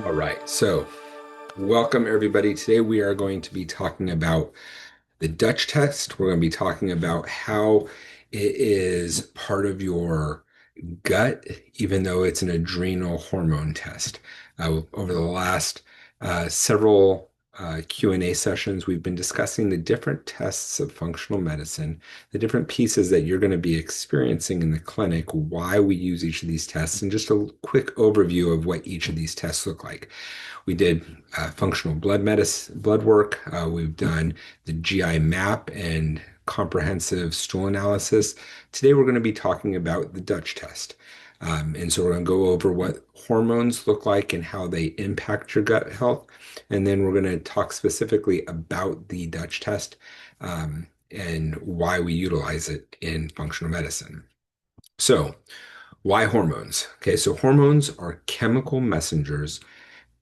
All right, so welcome everybody. Today we are going to be talking about the Dutch test. We're going to be talking about how it is part of your gut, even though it's an adrenal hormone test. Over the last several Q&A sessions, we've been discussing the different tests of functional medicine, the different pieces that you're going to be experiencing in the clinic, why we use each of these tests, and just a quick overview of what each of these tests look like. We did functional blood work. We've done the GI map and comprehensive stool analysis. Today, we're going to be talking about the Dutch test. And so we're going to go over what hormones look like and how they impact your gut health. And then we're going to talk specifically about the Dutch test and why we utilize it in functional medicine. So, why hormones? Okay, so hormones are chemical messengers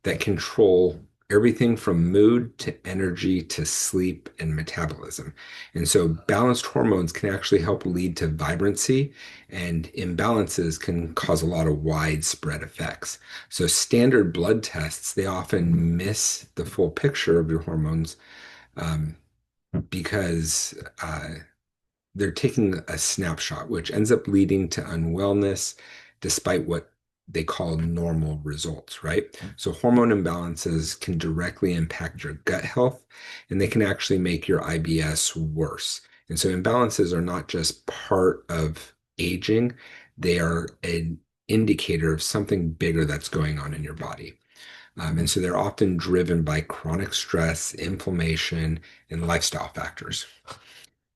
that control everything from mood to energy to sleep and metabolism. And so balanced hormones can actually help lead to vibrancy, and imbalances can cause a lot of widespread effects. So standard blood tests, they often miss the full picture of your hormones um, because they're taking a snapshot, which ends up leading to unwellness despite what they call normal results, right? So hormone imbalances can directly impact your gut health, and they can actually make your IBS worse. And so imbalances are not just part of aging, they are an indicator of something bigger that's going on in your body. And so they're often driven by chronic stress, inflammation, and lifestyle factors.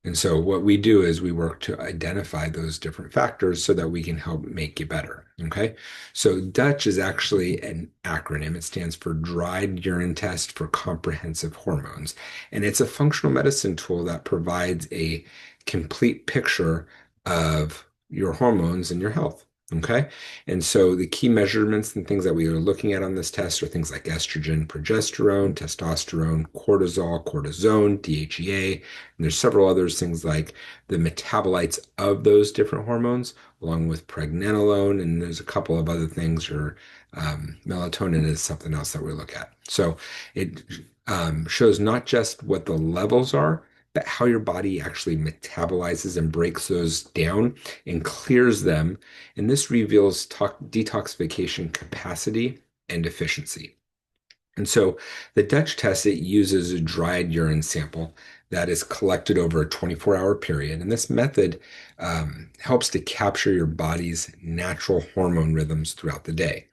And so what we do is we work to identify those different factors so that we can help make you better. Okay. So Dutch is actually an acronym. It stands for Dried Urine Test for Comprehensive Hormones. And it's a functional medicine tool that provides a complete picture of your hormones and your health. Okay. And so the key measurements and things that we are looking at on this test are things like estrogen, progesterone, testosterone, cortisol, cortisone, DHEA, and there's several others, things like the metabolites of those different hormones, along with pregnenolone, and there's a couple of other things. Or melatonin is something else that we look at. So it shows not just what the levels are, but how your body actually metabolizes and breaks those down and clears them. And this reveals detoxification capacity and efficiency. And so the Dutch test, it uses a dried urine sample that is collected over a 24-hour period. And this method helps to capture your body's natural hormone rhythms throughout the day.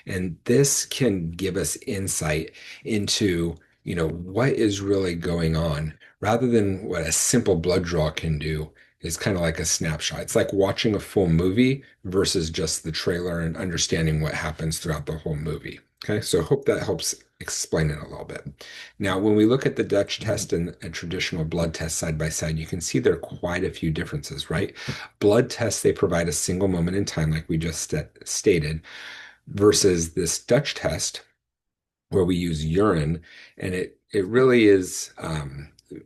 And this can give us insight into, what is really going on rather than what a simple blood draw can do. Is kind of like a snapshot. It's like watching a full movie versus just the trailer and understanding what happens throughout the whole movie. Okay, so I hope that helps explain it a little bit. Now, when we look at the Dutch test and a traditional blood test side by side, you can see there are quite a few differences, right? Blood tests, they provide a single moment in time, like we just stated, versus this Dutch test where we use urine, and it really is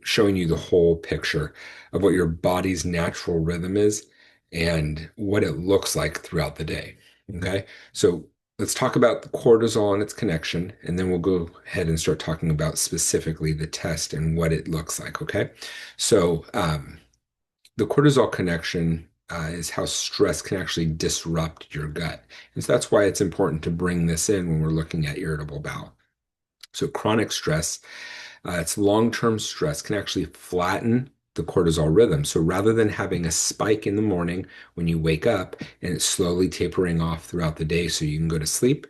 showing you the whole picture of what your body's natural rhythm is and what it looks like throughout the day. Okay, so let's talk about the cortisol and its connection, and then we'll go ahead and start talking about specifically the test and what it looks like. Okay, so the cortisol connection is how stress can actually disrupt your gut. And so that's why it's important to bring this in when we're looking at irritable bowel. So chronic stress, it's long-term stress, can actually flatten the cortisol rhythm. So rather than having a spike in the morning when you wake up and it's slowly tapering off throughout the day so you can go to sleep,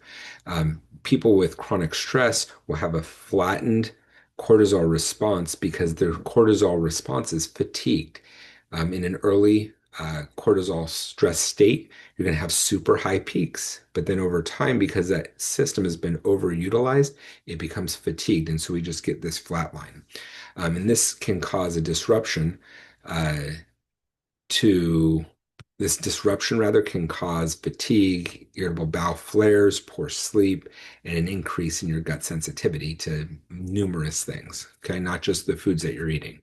people with chronic stress will have a flattened cortisol response because their cortisol response is fatigued. In an early cortisol stress state, you're going to have super high peaks. But then over time, because that system has been overutilized, it becomes fatigued. And so we just get this flat line. And this can cause a disruption to this disruption rather can cause fatigue, irritable bowel flares, poor sleep, and an increase in your gut sensitivity to numerous things, okay? Not just the foods that you're eating.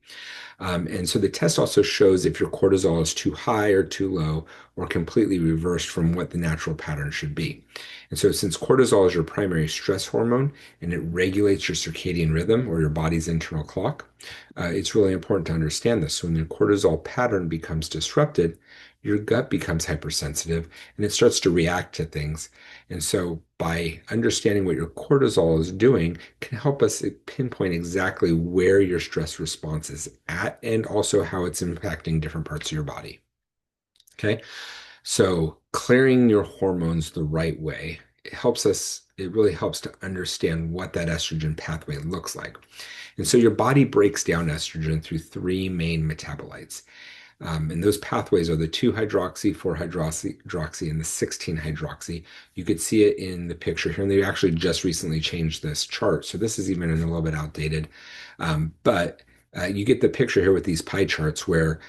And so the test also shows if your cortisol is too high or too low or completely reversed from what the natural pattern should be. And so since cortisol is your primary stress hormone and it regulates your circadian rhythm or your body's internal clock, it's really important to understand this. So when your cortisol pattern becomes disrupted, your gut becomes hypersensitive and it starts to react to things. And so by understanding what your cortisol is doing can help us pinpoint exactly where your stress response is at and also how it's impacting different parts of your body. Okay. So clearing your hormones the right way, it really helps to understand what that estrogen pathway looks like. And so your body breaks down estrogen through three main metabolites. And those pathways are the 2-hydroxy, 4-hydroxy, and the 16-hydroxy. You could see it in the picture here, and they actually just recently changed this chart. So this is even a little bit outdated. But you get the picture here with these pie charts where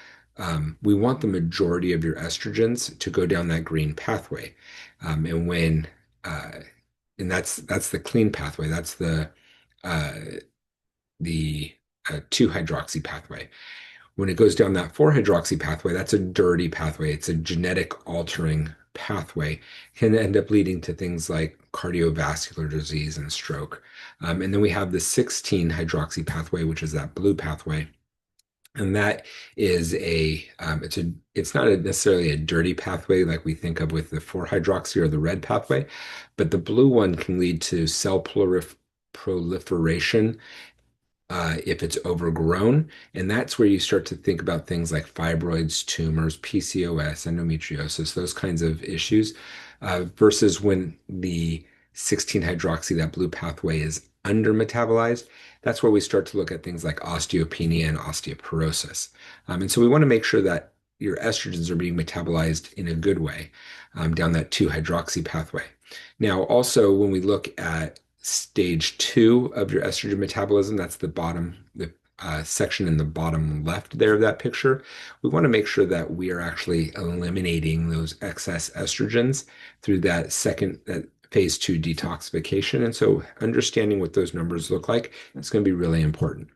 we want the majority of your estrogens to go down that green pathway. And when and that's the clean pathway. That's uh, the 2-hydroxy pathway. When it goes down that 4-hydroxy pathway, that's a dirty pathway. It's a genetic altering pathway, can end up leading to things like cardiovascular disease and stroke. And then we have the 16-hydroxy pathway, which is that blue pathway. And that is it's not necessarily a dirty pathway like we think of with the 4-hydroxy or the red pathway, but the blue one can lead to cell proliferation if it's overgrown. And that's where you start to think about things like fibroids, tumors, PCOS, endometriosis, those kinds of issues, versus when the 16 hydroxy, that blue pathway, is under metabolized. That's where we start to look at things like osteopenia and osteoporosis. And so we want to make sure that your estrogens are being metabolized in a good way down that 2-hydroxy pathway. Now, also, when we look at stage 2 of your estrogen metabolism, that's the section in the bottom left there of that picture. We want to make sure that we are actually eliminating those excess estrogens through that phase 2 detoxification. And so understanding what those numbers look like, it's going to be really important.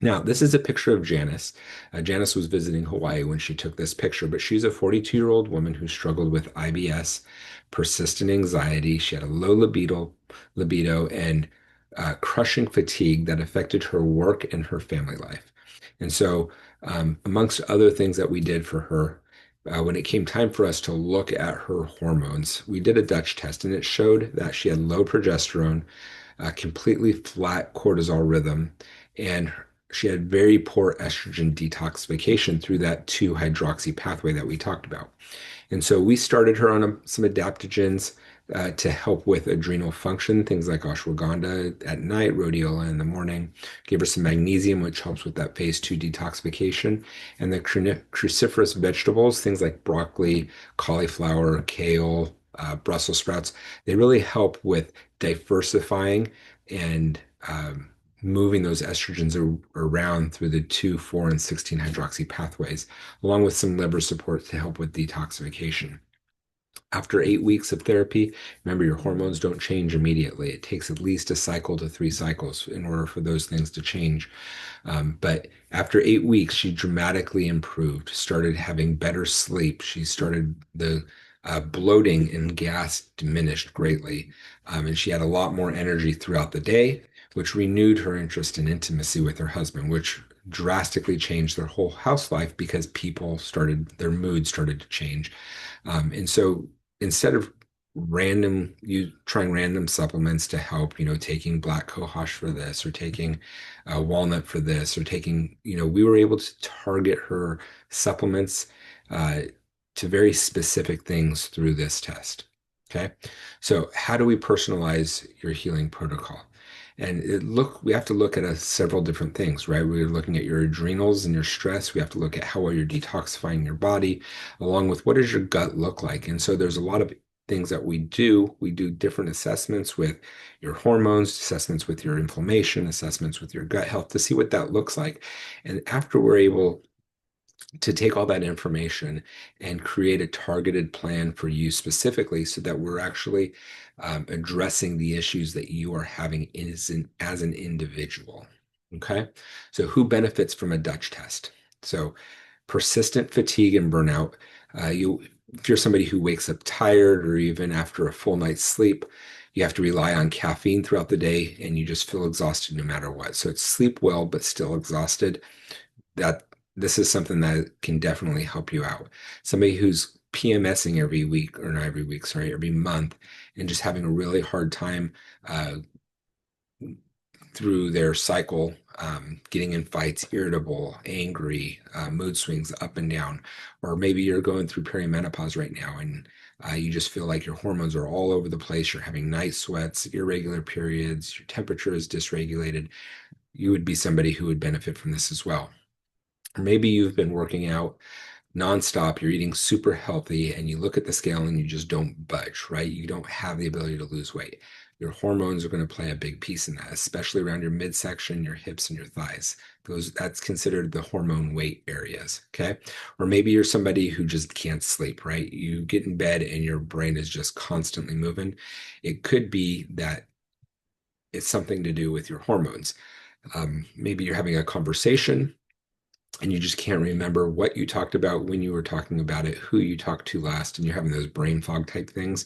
Now, this is a picture of Janice. Janice was visiting Hawaii when she took this picture, but she's a 42-year-old woman who struggled with IBS, persistent anxiety. She had a low libido and crushing fatigue that affected her work and her family life. And so, amongst other things that we did for her, when it came time for us to look at her hormones, we did a Dutch test and it showed that she had low progesterone, a completely flat cortisol rhythm, and she had very poor estrogen detoxification through that 2-hydroxy pathway that we talked about. And so we started her on some adaptogens to help with adrenal function, things like ashwagandha at night, rhodiola in the morning. Gave her some magnesium, which helps with that phase 2 detoxification. And the cruciferous vegetables, things like broccoli, cauliflower, kale, Brussels sprouts, they really help with diversifying and moving those estrogens around through the 2, 4, and 16 hydroxy pathways, along with some liver support to help with detoxification. After 8 weeks of therapy, remember your hormones don't change immediately. It takes at least a cycle to 3 cycles in order for those things to change. But after 8 weeks, she dramatically improved, started having better sleep. She started the bloating and gas diminished greatly. And she had a lot more energy throughout the day, which renewed her interest in intimacy with her husband, which drastically changed their whole house life because their mood started to change. And so instead of trying random supplements to help, taking black cohosh for this or taking walnut for this or taking, we were able to target her supplements to very specific things through this test. Okay. So how do we personalize your healing protocol? And we have to look at several different things, right? We're looking at your adrenals and your stress. We have to look at how well you're detoxifying your body, along with what does your gut look like. And so there's a lot of things that we do. We do different assessments with your hormones, assessments with your inflammation, assessments with your gut health to see what that looks like. And after we're able to take all that information and create a targeted plan for you specifically so that we're actually addressing the issues that you are having as an individual. Okay. So, who benefits from a Dutch test? So, persistent fatigue and burnout. If you're somebody who wakes up tired or even after a full night's sleep, you have to rely on caffeine throughout the day and you just feel exhausted no matter what. So, it's sleep well, but still exhausted. That this is something that can definitely help you out. Somebody who's PMSing every week, or not every week, sorry, every month, and just having a really hard time uh, through their cycle, getting in fights, irritable, angry, mood swings up and down. Or maybe you're going through perimenopause right now and you just feel like your hormones are all over the place. You're having night sweats, irregular periods, your temperature is dysregulated. You would be somebody who would benefit from this as well. Or maybe you've been working out nonstop, you're eating super healthy, and you look at the scale and you just don't budge, right? You don't have the ability to lose weight. Your hormones are going to play a big piece in that, especially around your midsection, your hips, and your thighs. That's considered the hormone weight areas. Okay. Or maybe you're somebody who just can't sleep, right? You get in bed and your brain is just constantly moving. It could be that it's something to do with your hormones. Maybe you're having a conversation and you just can't remember what you talked about, when you were talking about it, who you talked to last, and you're having those brain fog type things.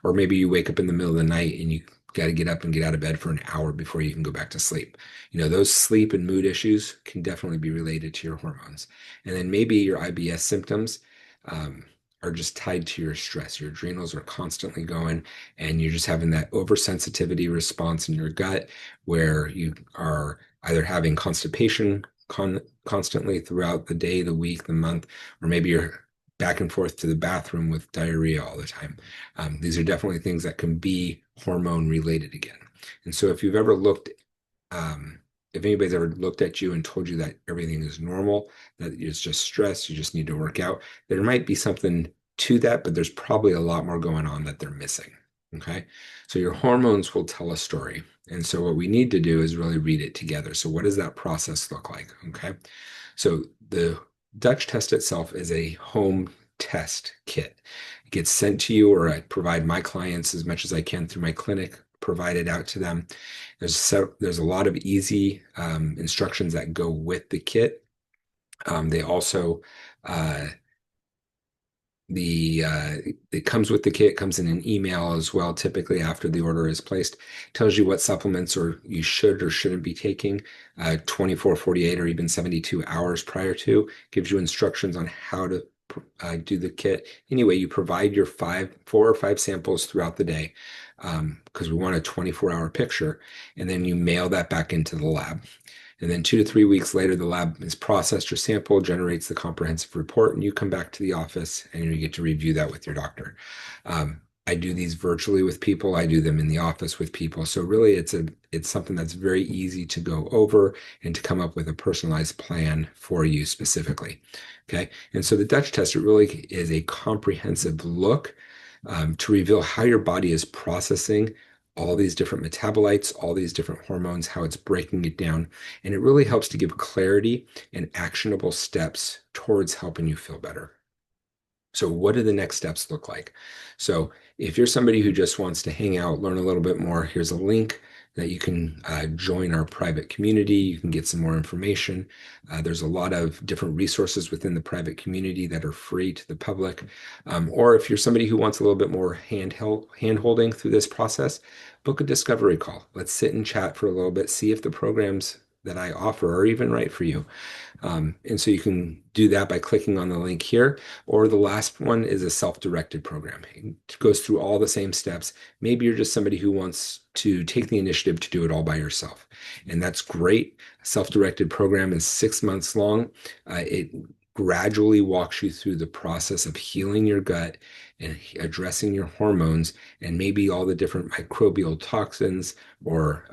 Or maybe you wake up in the middle of the night and you got to get up and get out of bed for an hour before you can go back to sleep. Those sleep and mood issues can definitely be related to your hormones. And then maybe your IBS symptoms are just tied to your stress. Your adrenals are constantly going, and you're just having that oversensitivity response in your gut where you are either having constipation constantly throughout the day, the week, the month, or maybe you're back and forth to the bathroom with diarrhea all the time. These are definitely things that can be hormone related again. And so um, if anybody's ever looked at you and told you that everything is normal, that it's just stress, you just need to work out, there might be something to that, but there's probably a lot more going on that they're missing. Okay. So your hormones will tell a story. And so what we need to do is really read it together. So what does that process look like? Okay. So the Dutch test itself is a home test kit. It gets sent to you, or I provide my clients as much as I can through my clinic, provide it out to them. There's a lot of easy instructions that go with the kit. They also uh, it comes with the kit, comes in an email as well, typically after the order is placed. Tells you what supplements or you should or shouldn't be taking 24, 48, or even 72 hours prior to. Gives you instructions on how to do the kit. Anyway, you provide your 4 or 5 samples throughout the day, because we want a 24-hour picture, and then you mail that back into the lab. And then 2 to 3 weeks later, the lab has processed your sample, generates the comprehensive report, and you come back to the office and you get to review that with your doctor. I do these virtually with people. I do them in the office with people. So really, it's something that's very easy to go over and to come up with a personalized plan for you specifically. Okay. And so the Dutch test, it really is a comprehensive look to reveal how your body is processing all these different metabolites, all these different hormones, how it's breaking it down. And it really helps to give clarity and actionable steps towards helping you feel better. So, what do the next steps look like? So, if you're somebody who just wants to hang out, learn a little bit more, here's a link that you can join our private community. You can get some more information. There's a lot of different resources within the private community that are free to the public. Or if you're somebody who wants a little bit more hand-holding through this process, book a discovery call. Let's sit and chat for a little bit, see if the programs that I offer are even right for you. And so you can do that by clicking on the link here, or the last one is a self-directed program. It goes through all the same steps. Maybe you're just somebody who wants to take the initiative to do it all by yourself, and that's great. A self-directed program is 6 months long. It gradually walks you through the process of healing your gut and addressing your hormones and maybe all the different microbial toxins or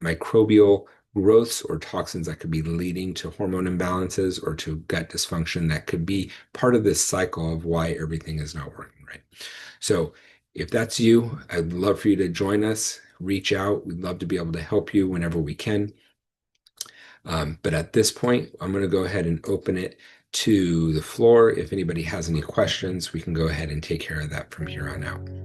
microbial growths or toxins that could be leading to hormone imbalances or to gut dysfunction that could be part of this cycle of why everything is not working right. So if that's you, I'd love for you to join us, reach out. We'd love to be able to help you whenever we can. But at this point, I'm going to go ahead and open it to the floor. If anybody has any questions, we can go ahead and take care of that from here on out.